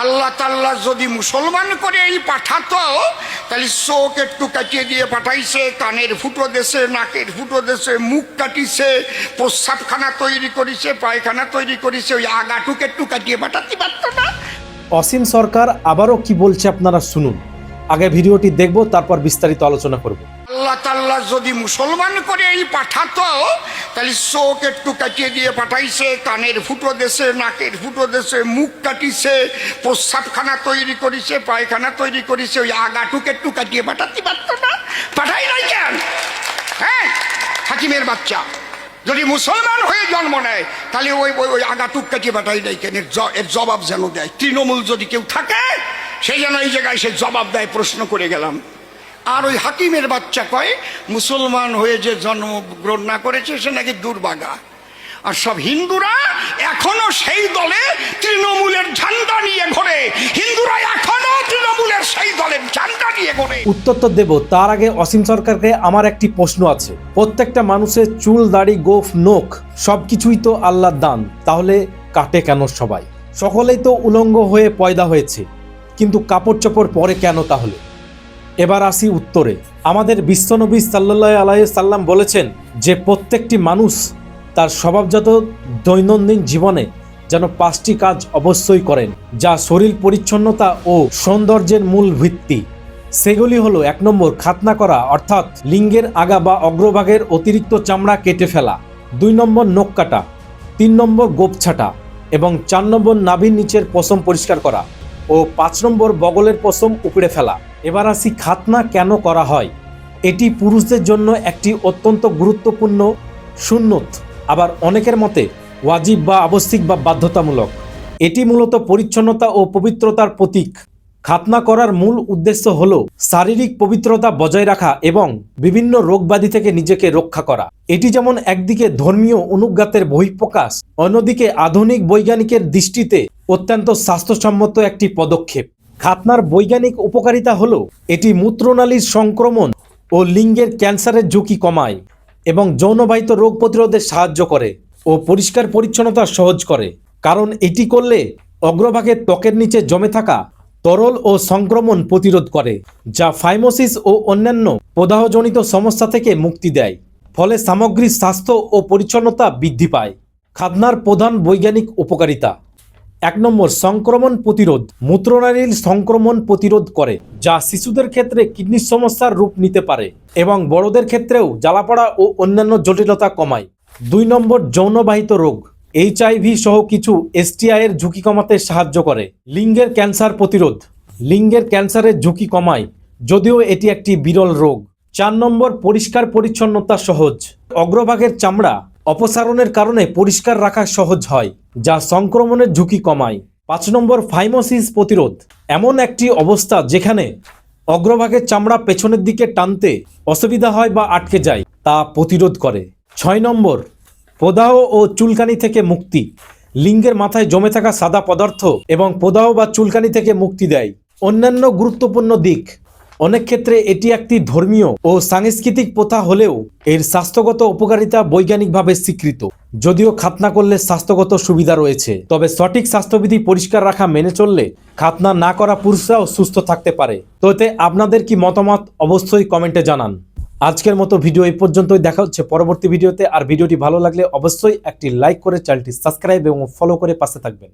আল্লাহ তাআলা যদি মুসলমান করে এই পাঠাতো তাহলে চোখ একটু কাটিয়ে দিয়ে পাঠাইছে, কানের ফুটো দেশে, নাকের ফুটো দেশে, মুখ কাটিছে, প্রস্রাবখানা তৈরি করেছে, পায়খানা তৈরি করেছে, ওই আগাটুক একটু কাটিয়ে পাঠাতে পারত না? অসীম সরকার আবারও কি বলছে আপনারা শুনুন। আগে ভিডিওটি দেখব, তারপর বিস্তারিত আলোচনা করব। আল্লাহ তাআলা যদি মুসলমান করে এই পাঠাতো তাহলে চোখ একটু কাটিয়ে দিয়ে পাঠাইছে, কানের ফুটো দেশে, নাকের ফুটো দেশে, মুখ কাটিছে, প্রস্রাবখানা তৈরি করেছে, পায়খানা তৈরি করেছে, ওই আগাটুক একটু কাটিয়ে পাঠাতে পারত না? পাঠাই নাই কেন? হ্যাঁ, হাকিমের বাচ্চা যদি মুসলমান হয়ে জন্ম নেয় তাহলে ওই ওই আগাটুক কাটিয়ে পাঠাই নাই কেন? এর জবাব যেন দেয়। তৃণমূল যদি কেউ থাকে সেই যেন এই জায়গায় সে জবাব দেয়। প্রশ্ন করে গেলাম। আর ওই হাকিমের বাচ্চা কয় মুসলমান হয়ে যে জন্মগ্রহণ না করেছে সে নাকি দুর্ভাগা। আর সব হিন্দুরা এখনো সেই দলে তৃণমূলের ঝান্ডা নিয়ে ঘোরে। হিন্দুরা এখনো তৃণমূলের সেই দলের ঝান্ডা নিয়ে ঘোরে। উত্তর তো দেব, তার আগে অসীম সরকারকে আমার একটি প্রশ্ন আছে। প্রত্যেকটা মানুষের চুল, দাড়ি, গোঁফ, নখ সবকিছুই তো আল্লাহর দান, তাহলে কাটে কেন সবাই? সকলেই তো উলঙ্গ হয়ে পয়দা হয়েছে, কিন্তু কাপড় চোপড় পরে কেন তাহলে? এবার আসি উত্তরে। আমাদের বিশ্বনবী সাল্লাল্লাহু আলাইহি সাল্লাম বলেছেন যে প্রত্যেকটি মানুষ তার স্বভাবজাত দৈনন্দিন জীবনে যেন 5টি কাজ অবশ্যই করেন, যা শরীর পরিচ্ছন্নতা ও সৌন্দর্যের মূল ভিত্তি। সেগুলি হলো: 1 নম্বর খাতনা করা, অর্থাৎ লিঙ্গের আগা বা অগ্রভাগের অতিরিক্ত চামড়া কেটে ফেলা। 2 নম্বর নখ কাটা। 3 নম্বর গোঁফ ছাঁটা এবং 4 নম্বর নাভির নিচের পশম পরিষ্কার করা ও 5 নম্বর বগলের পশম উপড়ে ফেলা। এবার আসি খাতনা কেন করা হয়। এটি পুরুষদের জন্য একটি অত্যন্ত গুরুত্বপূর্ণ সুন্নত, আবার অনেকের মতে ওয়াজিব বা আবশ্যিক বা বাধ্যতামূলক। এটি মূলত পরিচ্ছন্নতা ও পবিত্রতার প্রতীক। খাতনা করার মূল উদ্দেশ্য হল শারীরিক পবিত্রতা বজায় রাখা এবং বিভিন্ন রোগব্যাধি থেকে নিজেকে রক্ষা করা। এটি যেমন একদিকে ধর্মীয় অনুজ্ঞাতের বহিঃপ্রকাশ, অন্যদিকে আধুনিক বৈজ্ঞানিকের দৃষ্টিতে অত্যন্ত স্বাস্থ্যসম্মত একটি পদক্ষেপ। খাতনার বৈজ্ঞানিক উপকারিতা হল এটি মূত্রনালীর সংক্রমণ ও লিঙ্গের ক্যান্সারের ঝুঁকি কমায় এবং যৌনবাহিত রোগ প্রতিরোধে সাহায্য করে ও পরিষ্কার পরিচ্ছন্নতা সহজ করে। কারণ এটি করলে অগ্রভাগের ত্বকের নিচে জমে থাকা তরল ও সংক্রমণ প্রতিরোধ করে, যা ফাইমোসিস ও অন্যান্য প্রদাহজনিত সমস্যা থেকে মুক্তি দেয়। ফলে সামগ্রিক স্বাস্থ্য ও পরিচ্ছন্নতা বৃদ্ধি পায়। খাতনার প্রধান বৈজ্ঞানিক উপকারিতা: 1 নম্বর সংক্রমণ প্রতিরোধ। মূত্রনালীর সংক্রমণ প্রতিরোধ করে, যা শিশুদের ক্ষেত্রে কিডনির সমস্যার রূপ নিতে পারে এবং বড়দের ক্ষেত্রেও জ্বালাপড়া ও অন্যান্য জটিলতা কমায়। 2 নম্বর যৌনবাহিত রোগ। HIV সহ কিছু STI এর ঝুঁকি কমাতে সাহায্য করে। লিঙ্গের ক্যান্সার প্রতিরোধ। লিঙ্গের ক্যান্সারের ঝুঁকি কমায়, যদিও এটি একটি বিরল রোগ। 4 নম্বর পরিষ্কার পরিচ্ছন্নতা সহজ। অগ্রভাগের চামড়া অপসারণের কারণে পরিষ্কার রাখা সহজ হয়, যা সংক্রমণের ঝুঁকি কমায়। 5 নম্বর ফাইমোসিস প্রতিরোধ। এমন একটি অবস্থা যেখানে অগ্রভাগের চামড়া পেছনের দিকে টানতে অসুবিধা হয় বা আটকে যায়, তা প্রতিরোধ করে। 6 নম্বর প্রদাহ ও চুলকানি থেকে মুক্তি। লিঙ্গের মাথায় জমে থাকা সাদা পদার্থ এবং প্রদাহ বা চুলকানি থেকে মুক্তি দেয়। অন্যান্য গুরুত্বপূর্ণ দিক: অনেক ক্ষেত্রে এটি একটি ধর্মীয় ও সাংস্কৃতিক প্রথা হলেও এর স্বাস্থ্যগত উপকারিতা বৈজ্ঞানিকভাবে স্বীকৃত। যদিও খাতনা করলে স্বাস্থ্যগত সুবিধা রয়েছে, তবে সঠিক স্বাস্থ্যবিধি পরিষ্কার রাখা মেনে চললে খাতনা না করা পুরুষরাও সুস্থ থাকতে পারে। তো এতে আপনাদের কি মতামত অবশ্যই কমেন্টে জানান। আজকের মতো ভিডিও এই পর্যন্তই। দেখা হচ্ছে পরবর্তী ভিডিওতে। আর ভিডিওটি ভালো লাগলে অবশ্যই একটি লাইক করে চ্যানেলটি সাবস্ক্রাইব এবং ফলো করে পাশে থাকবেন।